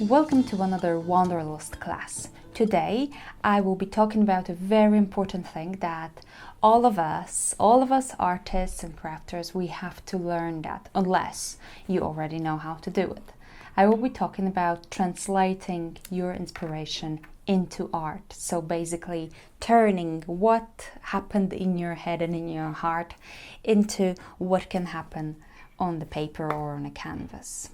Welcome to another Wanderlust class. Today I will be talking about a very important thing that all of us artists and crafters, we have to learn that unless you already know how to do it. I will be talking about translating your inspiration into art. So basically turning what happened in your head and in your heart into what can happen on the paper or on a canvas.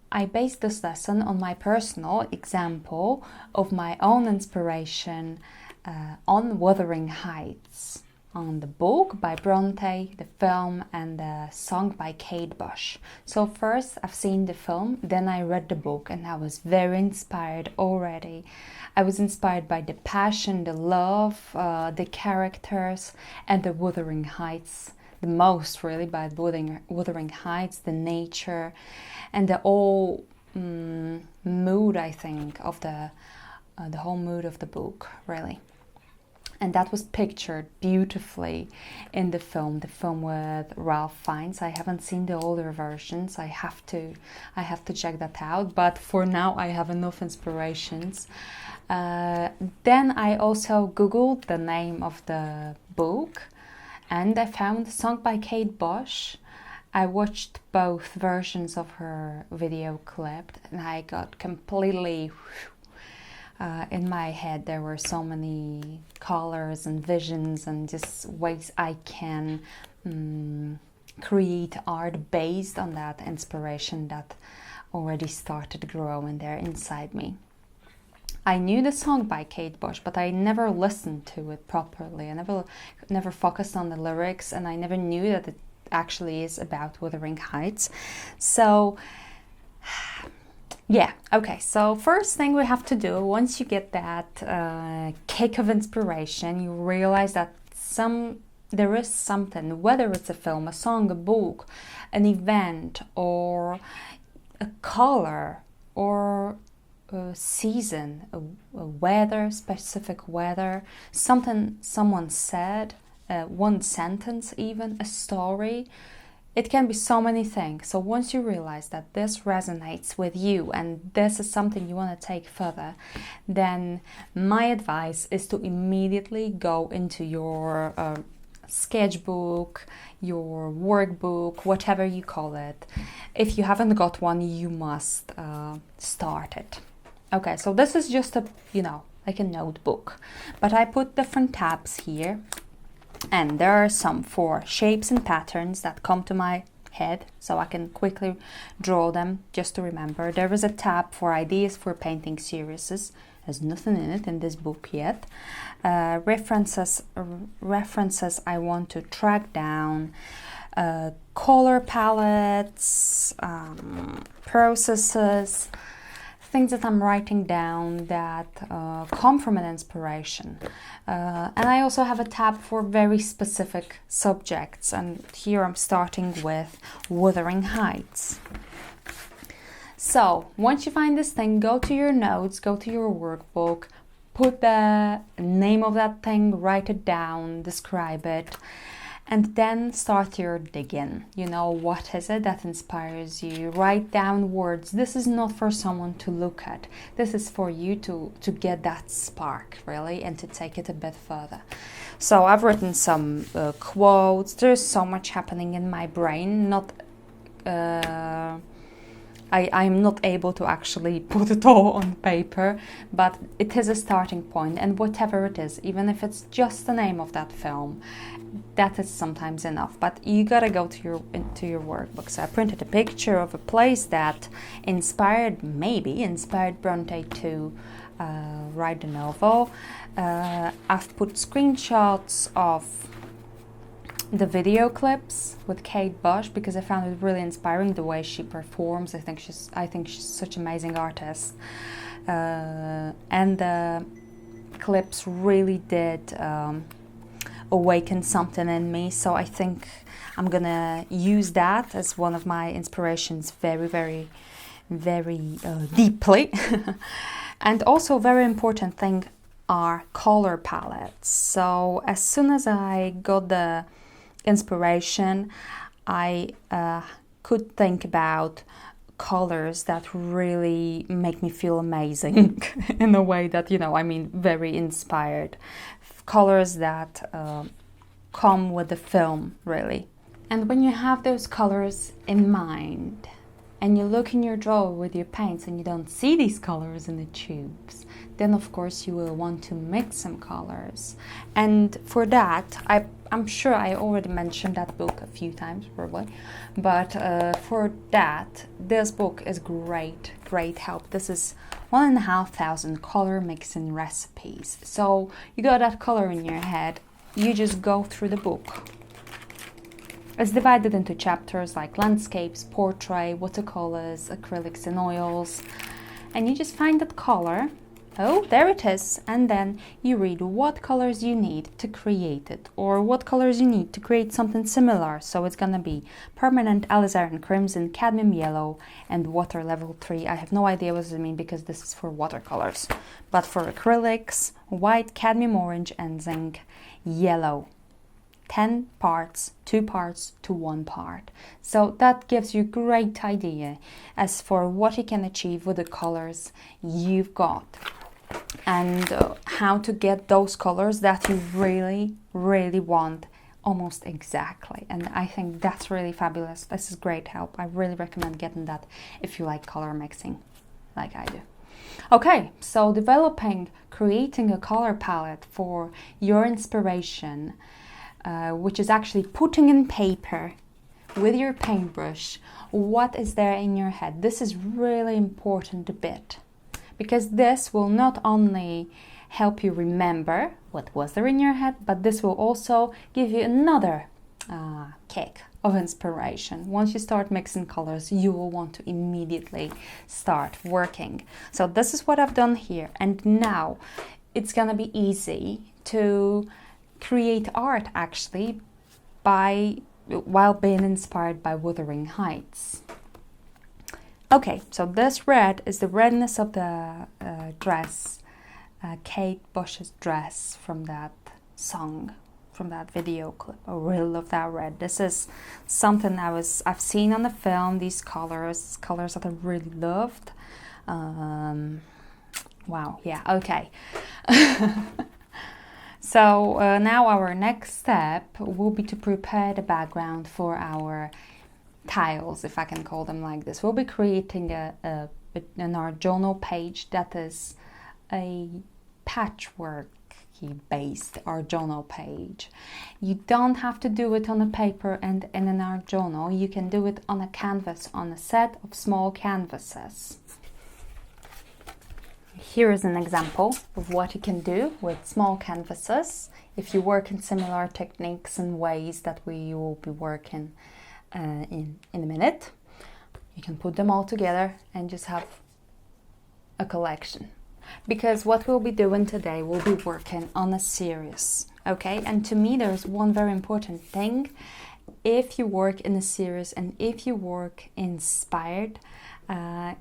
I based this lesson on my personal example of my own inspiration on Wuthering Heights, on the book by Bronte, the film, and the song by Paintbrush. So first I've seen the film, then I read the book, and I was very inspired already. I was inspired by the passion, the love, the characters, and the Wuthering Heights. The most really by Wuthering Heights, the nature, and the whole mood, I think, of the whole mood of the book, really. And that was pictured beautifully in the film with Ralph Fiennes. I haven't seen the older versions. I have to check that out. But for now, I have enough inspirations. Then I also Googled the name of the book, and I found a song by Paintbrush. I watched both versions of her video clip, and I got completely in my head. There were so many colors and visions and just ways I can create art based on that inspiration that already started growing there inside me. I knew the song by Paintbrush, but I never listened to it properly. I never focused on the lyrics, and I never knew that it actually is about Wuthering Heights. So yeah, okay, so first thing we have to do, once you get that kick of inspiration, you realize that there is something, whether it's a film, a song, a book, an event, or a color, or a season, a weather, specific weather, something someone said, one sentence even, a story. It can be so many things. So once you realize that this resonates with you and this is something you want to take further, then my advice is to immediately go into your sketchbook, your workbook, whatever you call it. If you haven't got one, you must start it. Okay, so this is just like a notebook, but I put different tabs here, and there are some for shapes and patterns that come to my head, so I can quickly draw them just to remember. There is a tab for ideas for painting series. There's nothing in it in this book yet. References I want to track down, color palettes, processes, things that I'm writing down that come from an inspiration. And I also have a tab for very specific subjects, and here I'm starting with Wuthering Heights. So once you find this thing, go to your notes, go to your workbook, put the name of that thing, write it down, describe it, and then start your digging. What is it that inspires you? Write down words. This is not for someone to look at. This is for you to get that spark, really, and to take it a bit further. So I've written some quotes. There's so much happening in my brain. I'm not able to actually put it all on paper, but it is a starting point, and whatever it is, even if it's just the name of that film, that is sometimes enough. But you gotta go into your workbook. So I printed a picture of a place that inspired Bronte to write the novel. I've put screenshots of the video clips with Paintbrush because I found it really inspiring the way she performs. I think she's such an amazing artist, and the clips really did awaken something in me. So I think I'm gonna use that as one of my inspirations very, very, very deeply. And also, very important thing are color palettes. So as soon as I got the inspiration, I could think about colors that really make me feel amazing in a way that, you know, I mean, very inspired. Colors that come with the film, really. And when you have those colors in mind, and you look in your drawer with your paints and you don't see these colors in the tubes, then of course you will want to mix some colors. And for that, I'm sure I already mentioned that book a few times probably, but for that, this book is great help. This is 1,500 color mixing recipes. So you got that color in your head, you just go through the book. It's divided into chapters like landscapes, portrait, watercolors, acrylics and oils. And you just find that color. Oh, there it is. And then you read what colors you need to create it, or what colors you need to create something similar. So it's gonna be permanent alizarin crimson, cadmium yellow, and water level 3. I have no idea what it means because this is for watercolors. But for acrylics, white, cadmium orange, and zinc yellow. 10 parts, 2 parts to 1 part. So that gives you a great idea as for what you can achieve with the colors you've got, and how to get those colors that you really want almost exactly. And I think that's really fabulous. This is great help. I really recommend getting that if you like color mixing like I do. Okay, so creating a color palette for your inspiration, which is actually putting in paper with your paintbrush what is there in your head. This is really important bit, because this will not only help you remember what was there in your head, but this will also give you another kick of inspiration. Once you start mixing colors, you will want to immediately start working. So this is what I've done here, and now it's gonna be easy to create art actually while being inspired by Wuthering Heights. Okay, so this red is the redness of the dress, Kate Bush's dress from that song, from that video clip. I really love that red. This is something I've seen on the film, these colors that I really loved. Wow, yeah, okay. So now our next step will be to prepare the background for our tiles, if I can call them like this. We'll be creating an art journal page that is a patchwork based art journal page. You don't have to do it on a paper and in an art journal. You can do it on a canvas, on a set of small canvases. Here is an example of what you can do with small canvases if you work in similar techniques and ways that we will be working in a minute. You can put them all together and just have a collection. Because what we'll be doing today, we'll be working on a series, okay? And to me, there's one very important thing. If you work in a series and if you work inspired,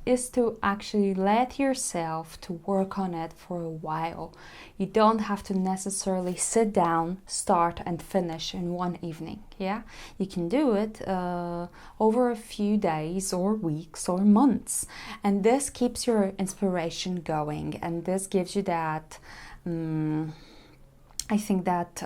is to actually let yourself to work on it for a while. You don't have to necessarily sit down, start and finish in one evening. Yeah, you can do it over a few days or weeks or months, and this keeps your inspiration going, and this gives you that I think that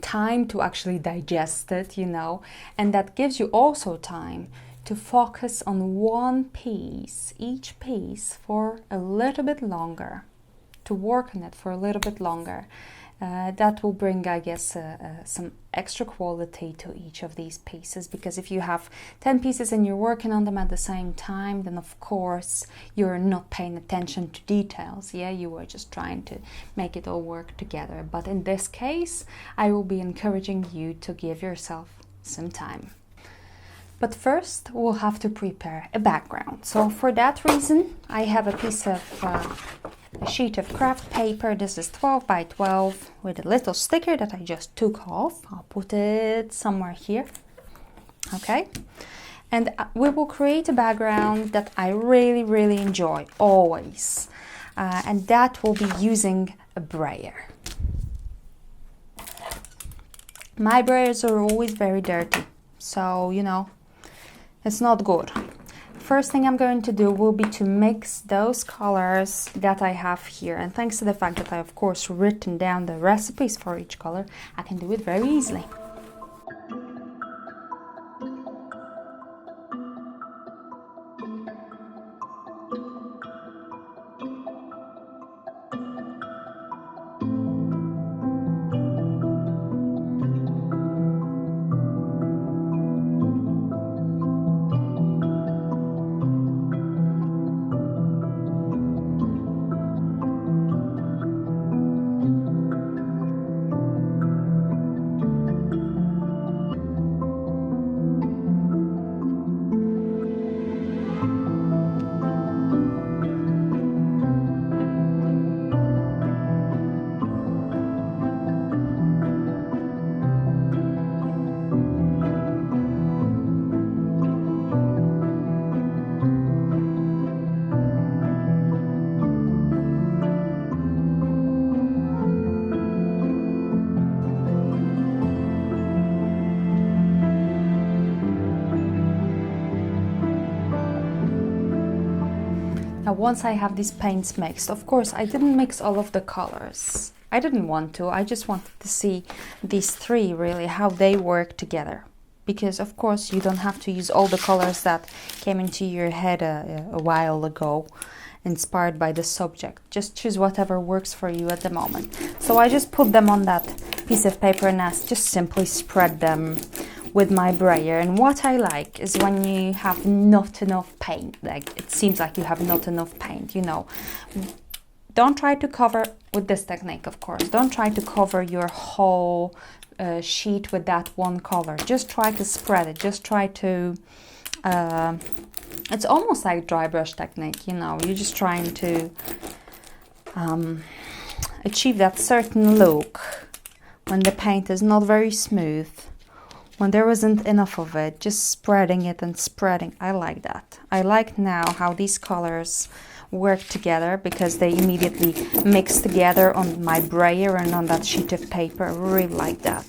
time to actually digest it, you know, and that gives you also time to focus on one piece, each piece, for a little bit longer, to work on it for a little bit longer. That will bring, I guess, some extra quality to each of these pieces, because if you have 10 pieces and you're working on them at the same time, then of course you're not paying attention to details. Yeah, you were just trying to make it all work together. But in this case, I will be encouraging you to give yourself some time. But first, we'll have to prepare a background. So for that reason, I have a piece of a sheet of craft paper. This is 12 by 12 with a little sticker that I just took off. I'll put it somewhere here. Okay. And we will create a background that I really enjoy, always. And that will be using a brayer. My brayers are always very dirty. So, you know, it's not good. first thing I'm going to do will be to mix those colors that I have here. And thanks to the fact that I, of course, written down the recipes for each color, I can do it very easily. Now once I have these paints mixed, of course I didn't mix all of the colors. I didn't want to, I just wanted to see these three really, how they work together. Because of course you don't have to use all the colors that came into your head a while ago, inspired by the subject. Just choose whatever works for you at the moment. So I just put them on that piece of paper and I just simply spread them with my brayer. And what I like is when you have not enough paint, like it seems like you have not enough paint, you know. Don't try to cover, with this technique of course, don't try to cover your whole sheet with that one color. Just try to spread it, just try to, it's almost like dry brush technique, you know, you're just trying to achieve that certain look when the paint is not very smooth. When there isn't enough of it, just spreading it and spreading. I like that. I like now how these colors work together because they immediately mix together on my brayer and on that sheet of paper. I really like that.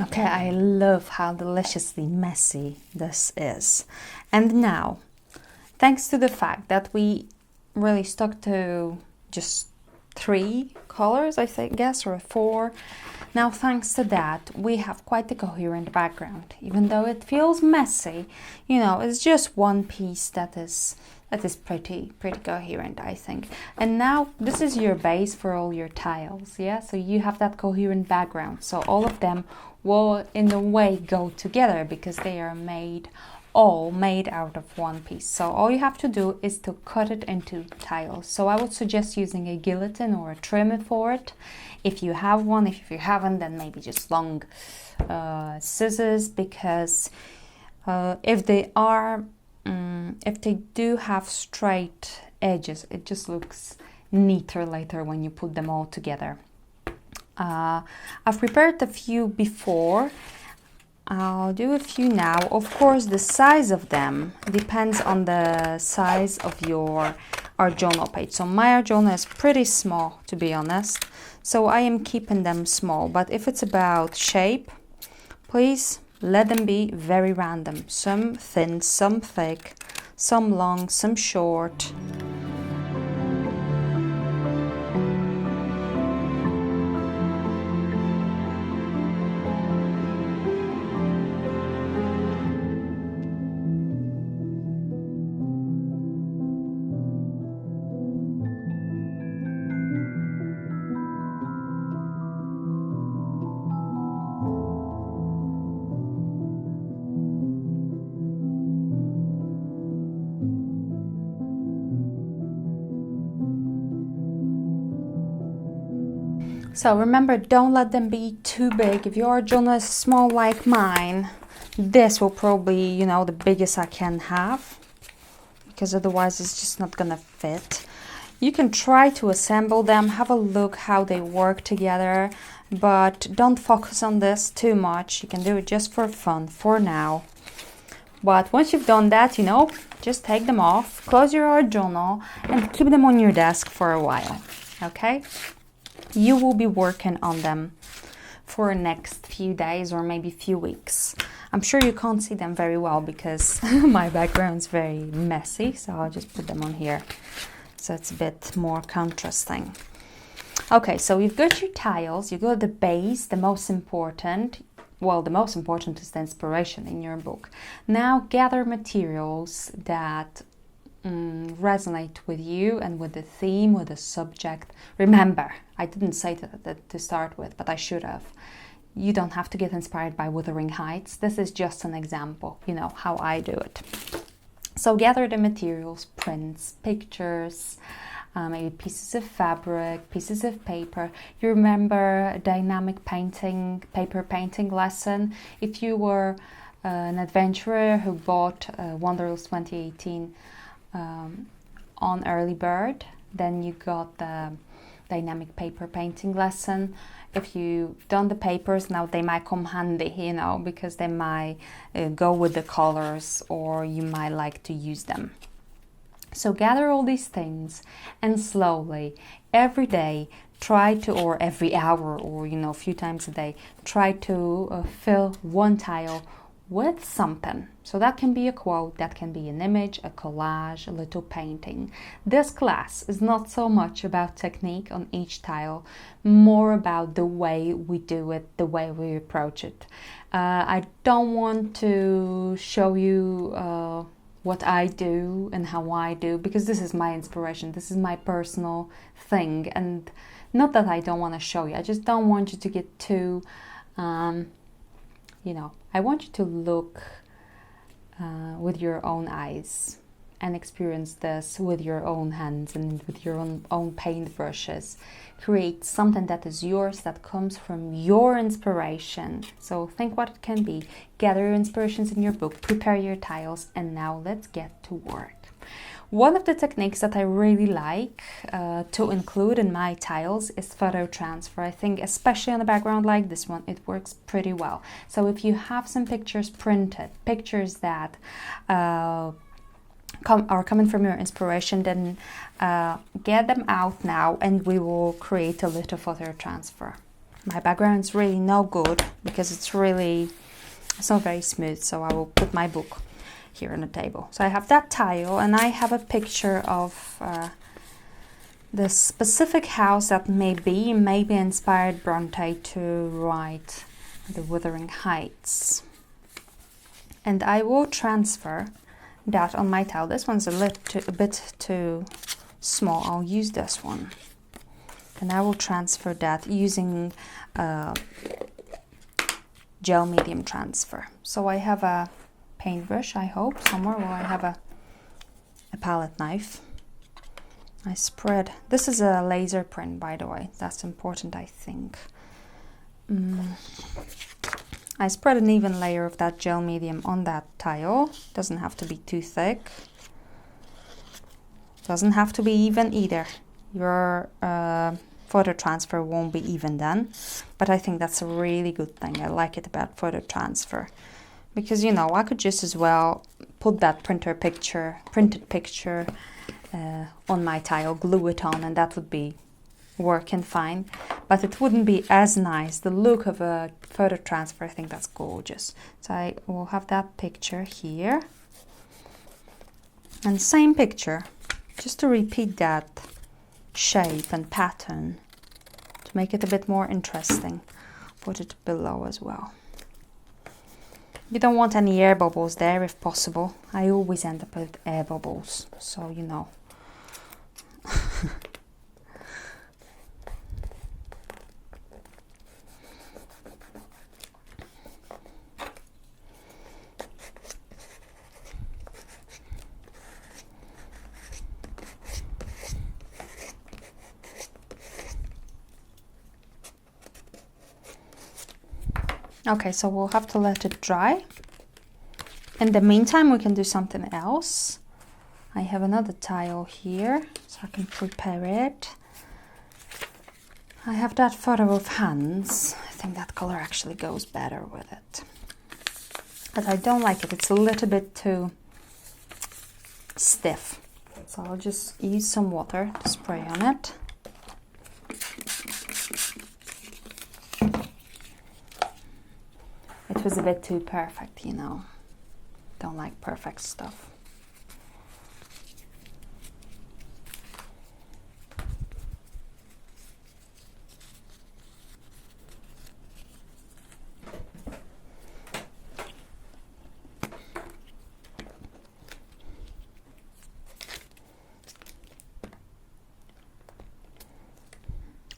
Okay, I love how deliciously messy this is. And now, thanks to the fact that we really stuck to just 3 colors, I guess, or 4. Now, thanks to that, we have quite a coherent background. Even though it feels messy, you know, it's just one piece that is pretty coherent, I think. And now this is your base for all your tiles, yeah? So you have that coherent background. So all of them will in a way go together because they are all made out of one piece. So all you have to do is to cut it into tiles. So I would suggest using a guillotine or a trimmer for it if you have one. If you haven't, then maybe just long scissors, because if they do have straight edges, it just looks neater later when you put them all together. I've prepared a few before. I'll do a few now. Of course, the size of them depends on the size of your art journal page. So my art journal is pretty small, to be honest. So I am keeping them small. But if it's about shape, please let them be very random. Some thin, some thick, some long, some short. So remember, don't let them be too big. If your journal is small like mine, this will probably, you know, the biggest I can have, because otherwise it's just not gonna fit. You can try to assemble them, have a look how they work together, but don't focus on this too much. You can do it just for fun for now. But once you've done that, you know, just take them off, close your art journal, and keep them on your desk for a while, okay? You will be working on them for the next few days or maybe few weeks. I'm sure you can't see them very well because my background's very messy, so I'll just put them on here so it's a bit more contrasting. Okay, so you've got your tiles, you've got the base, the most important. Well, the most important is the inspiration in your book. Now gather materials that resonate with you and with the theme, with the subject. Remember, I didn't say that to start with, but I should have. You don't have to get inspired by Wuthering Heights. This is just an example, you know, how I do it. So gather the materials, prints, pictures, maybe pieces of fabric, pieces of paper. You remember dynamic painting, paper painting lesson? If you were an adventurer who bought Wanderlust 2018 on Early Bird, then you got the dynamic paper painting lesson. If you've done the papers, now they might come handy, you know, because they might go with the colors, or you might like to use them. So gather all these things and slowly, every day, try to, or every hour, or, you know, a few times a day, try to fill one tile with something. So that can be a quote, that can be an image, a collage, a little painting. This class is not so much about technique on each tile, more about the way we do it, the way we approach it. I don't want to show you what I do and how I do, because this is my inspiration, this is my personal thing, and not that I don't want to show you, I just don't want you to get too you know, I want you to look with your own eyes and experience this with your own hands and with your own paintbrushes. Create something that is yours, that comes from your inspiration. So think what it can be. Gather your inspirations in your book, prepare your tiles, and now let's get to work. One of the techniques that I really like to include in my tiles is photo transfer. I think especially on a background like this one, it works pretty well. So if you have some pictures printed, pictures that are coming from your inspiration, then get them out now and we will create a little photo transfer. My background's really no good because it's not very smooth, so I will put my book here on the table. So I have that tile and I have a picture of the specific house that maybe inspired Bronte to write The Wuthering Heights. And I will transfer that on my tile. This one's a bit too small. I'll use this one. And I will transfer that using gel medium transfer. So I have a paintbrush, I hope, somewhere, where I have a palette knife. I spread, this is a laser print, by the way, that's important, I think. I spread an even layer of that gel medium on that tile. Doesn't have to be too thick. Doesn't have to be even either. Your photo transfer won't be even then, but I think that's a really good thing. I like it about photo transfer. Because, you know, I could just as well put that printed picture on my tile, glue it on, and that would be working fine. But it wouldn't be as nice. The look of a photo transfer, I think that's gorgeous. So I will have that picture here. And same picture, just to repeat that shape and pattern, to make it a bit more interesting. Put it below as well. You don't want any air bubbles there if possible. I always end up with air bubbles, so you know. Okay, so we'll have to let it dry. In the meantime, we can do something else. I have another tile here, so I can prepare it. I have that photo of hands. I think that color actually goes better with it. But I don't like it. It's a little bit too stiff. So I'll just use some water to spray on it. It was a bit too perfect, you know. Don't like perfect stuff.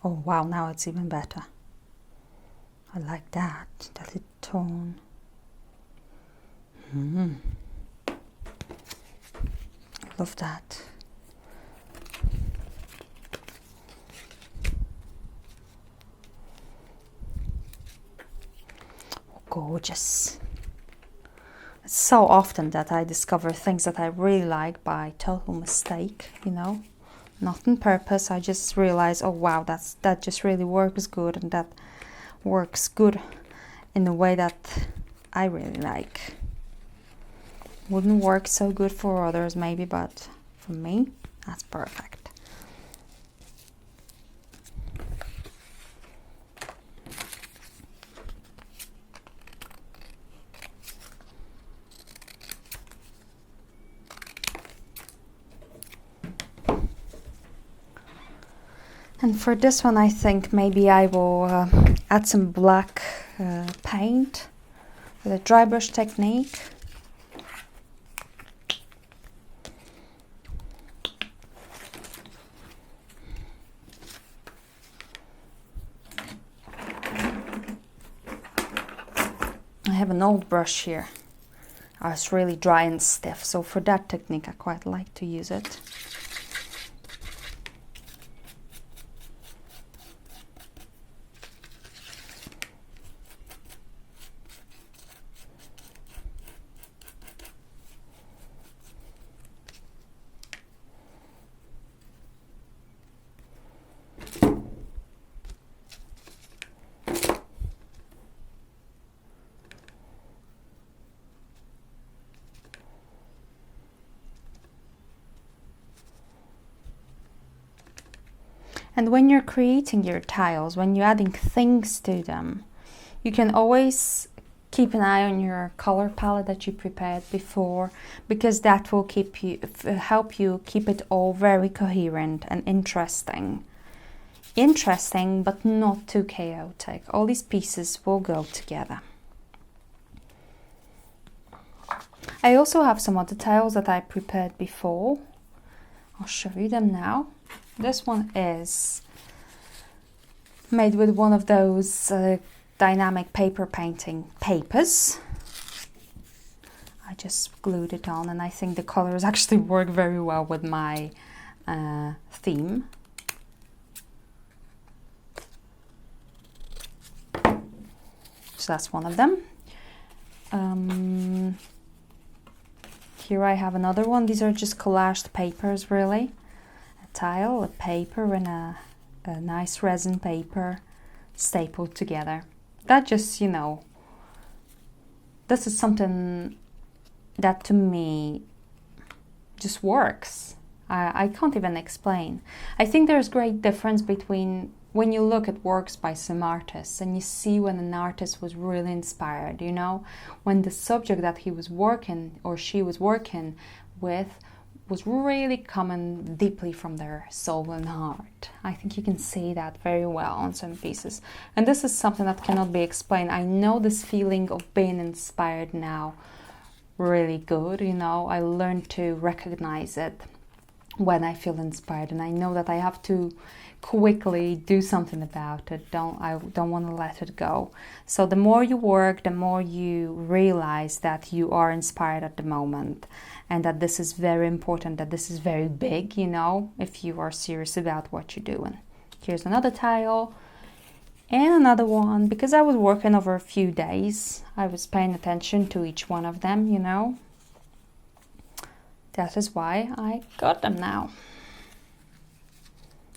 Oh wow, now it's even better. I like that little tone. I love that. Oh, gorgeous. It's so often that I discover things that I really like by total mistake, you know. Not on purpose. I just realize, oh wow, that just really works good, and that works good in a way that I really like. Wouldn't work so good for others maybe, but for me, that's perfect. And for this one, I think maybe I will add some black paint with a dry brush technique. I have an old brush here. It's really dry and stiff, so for that technique I quite like to use it. And when you're creating your tiles, when you're adding things to them, you can always keep an eye on your color palette that you prepared before, because that will help you keep it all very coherent and interesting. Interesting, but not too chaotic. All these pieces will go together. I also have some other tiles that I prepared before. I'll show you them now. This one is made with one of those dynamic paper painting papers. I just glued it on, and I think the colors actually work very well with my theme. So that's one of them. Here I have another one. These are just collaged papers, really. Tile, a paper, and a nice resin paper stapled together. That just, you know, this is something that to me just works. I can't even explain. I think there's great difference between when you look at works by some artists and you see when an artist was really inspired, you know, when the subject that he was working or she was working with was really coming deeply from their soul and heart. I think you can see that very well on some pieces. And this is something that cannot be explained. I know this feeling of being inspired now really good, you know. I learned to recognize it when I feel inspired, and I know that I have to quickly do something about it. I don't want to let it go. So the more you work, the more you realize that you are inspired at the moment, and that this is very important, that this is very big, you know, if you are serious about what you're doing. Here's another tile. And another one, because I was working over a few days, I was paying attention to each one of them, you know. That is why I got them now.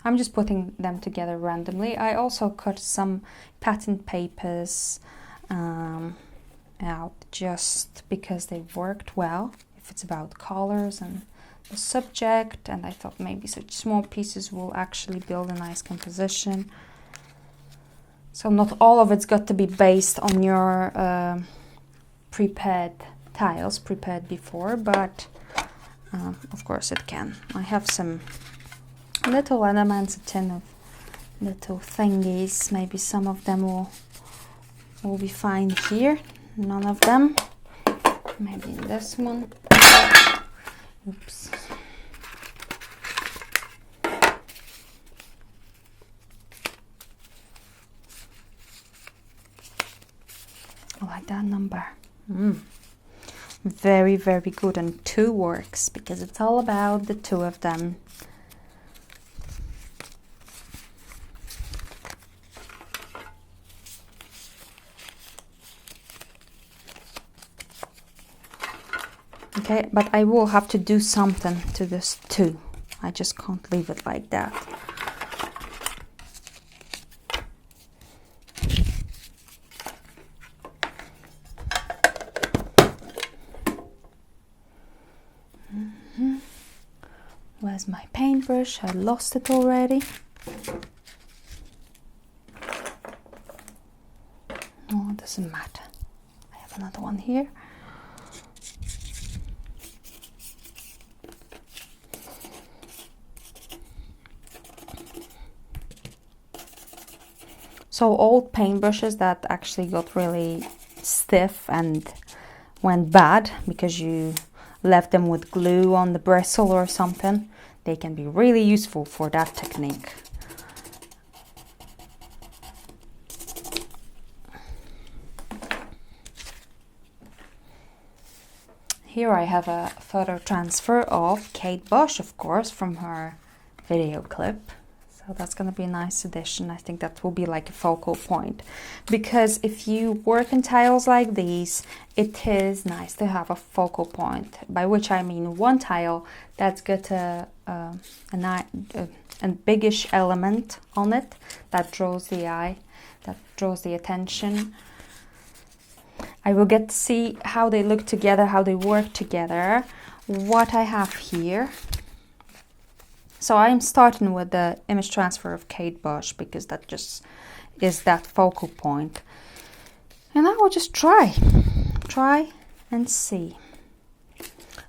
I'm just putting them together randomly. I also cut some pattern papers out just because they worked well, if it's about colors and the subject, and I thought maybe such small pieces will actually build a nice composition. So not all of it's got to be based on your prepared tiles, prepared before, but of course it can. I have some little elements, a tin of little thingies. Maybe some of them will be fine here. None of them. Maybe in this one. Oops. I like that number. Very, very good. And 2 works because it's all about the 2 of them. Okay, but I will have to do something to this too. I just can't leave it like that. Where's my paintbrush? I lost it already. Oh, it doesn't matter. I have another one here. So old paintbrushes that actually got really stiff and went bad because you left them with glue on the bristle or something, they can be really useful for that technique. Here I have a photo transfer of Kate Bush, of course, from her video clip. So that's going to be a nice addition. I think that will be like a focal point. Because if you work in tiles like these, it is nice to have a focal point. By which I mean one tile that's got a biggish element on it that draws the eye, that draws the attention. I will get to see how they look together, how they work together. What I have here. So I'm starting with the image transfer of Kate Bush because that just is that focal point. And I will just try and see.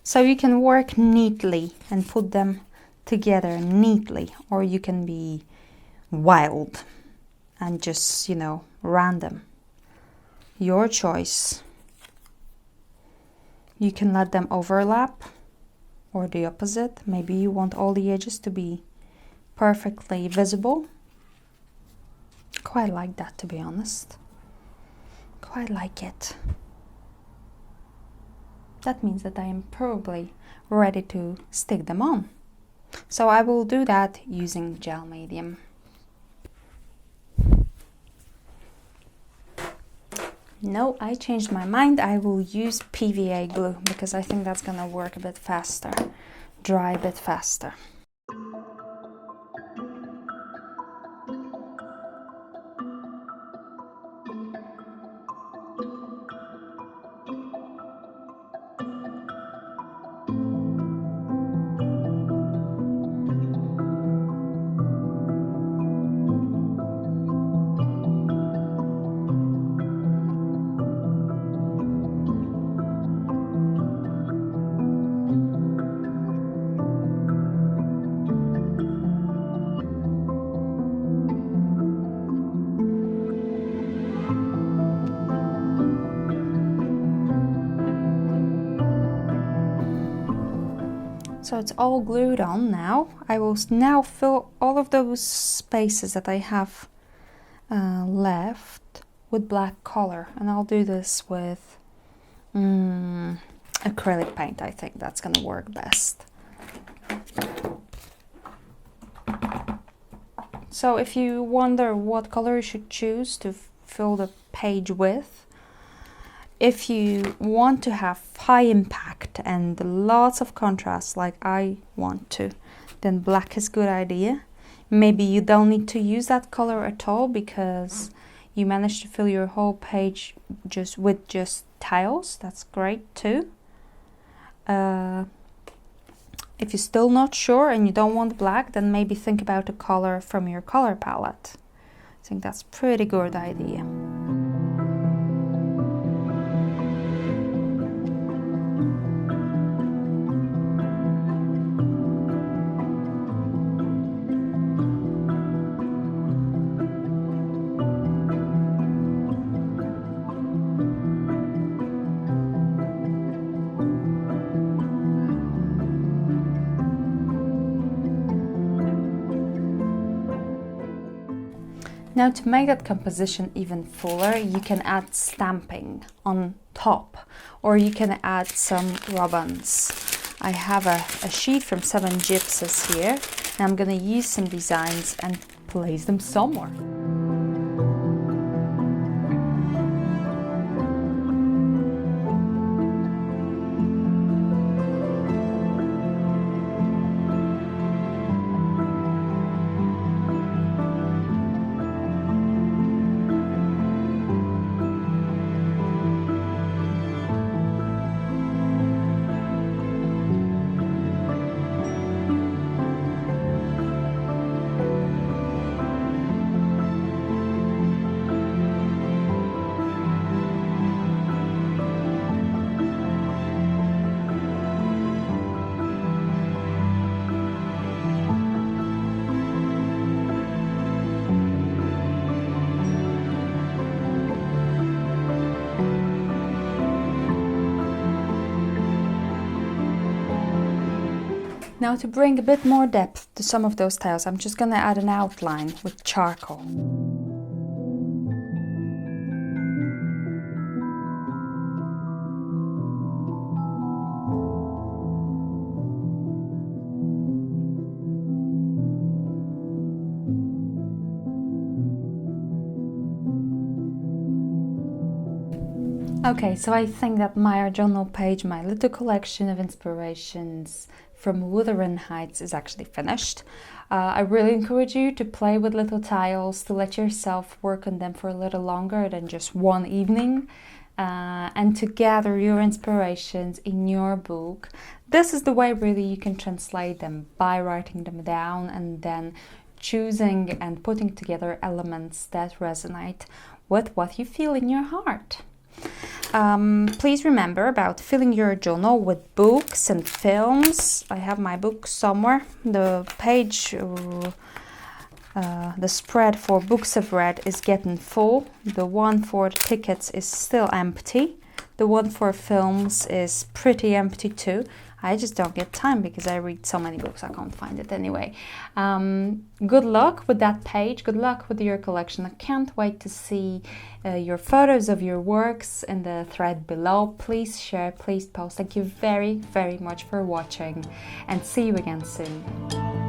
So you can work neatly and put them together neatly, or you can be wild and just, you know, random. Your choice. You can let them overlap. Or the opposite. Maybe you want all the edges to be perfectly visible. Quite like that, to be honest. Quite like it. That means that I am probably ready to stick them on. So I will do that using gel medium. No, I changed my mind. I will use PVA glue because I think that's gonna work a bit faster, dry a bit faster. So it's all glued on now. I will now fill all of those spaces that I have left with black color, and I'll do this with acrylic paint. I think that's gonna work best. So if you wonder what color you should choose to fill the page with, if you want to have high impact and lots of contrast like I want to, then black is a good idea. Maybe you don't need to use that color at all because you managed to fill your whole page with just tiles. That's great too. If you're still not sure and you don't want black, then maybe think about a color from your color palette. I think that's a pretty good idea. Now to make that composition even fuller, you can add stamping on top, or you can add some ribbons. I have a sheet from 7 Gypsies here, and I'm going to use some designs and place them somewhere. Now to bring a bit more depth to some of those tiles, I'm just going to add an outline with charcoal. Okay, so I think that my journal page, my little collection of inspirations from Wuthering Heights is actually finished. I really encourage you to play with little tiles, to let yourself work on them for a little longer than just one evening, and to gather your inspirations in your book. This is the way really you can translate them, by writing them down and then choosing and putting together elements that resonate with what you feel in your heart. Please remember about filling your journal with books and films. I have my book somewhere. The page, the spread for books I've read is getting full. The one for tickets is still empty. The one for films is pretty empty too. I just don't get time because I read so many books, I can't find it anyway. Good luck with that page, good luck with your collection. I can't wait to see your photos of your works in the thread below. Please share, please post. Thank you very, very much for watching and see you again soon.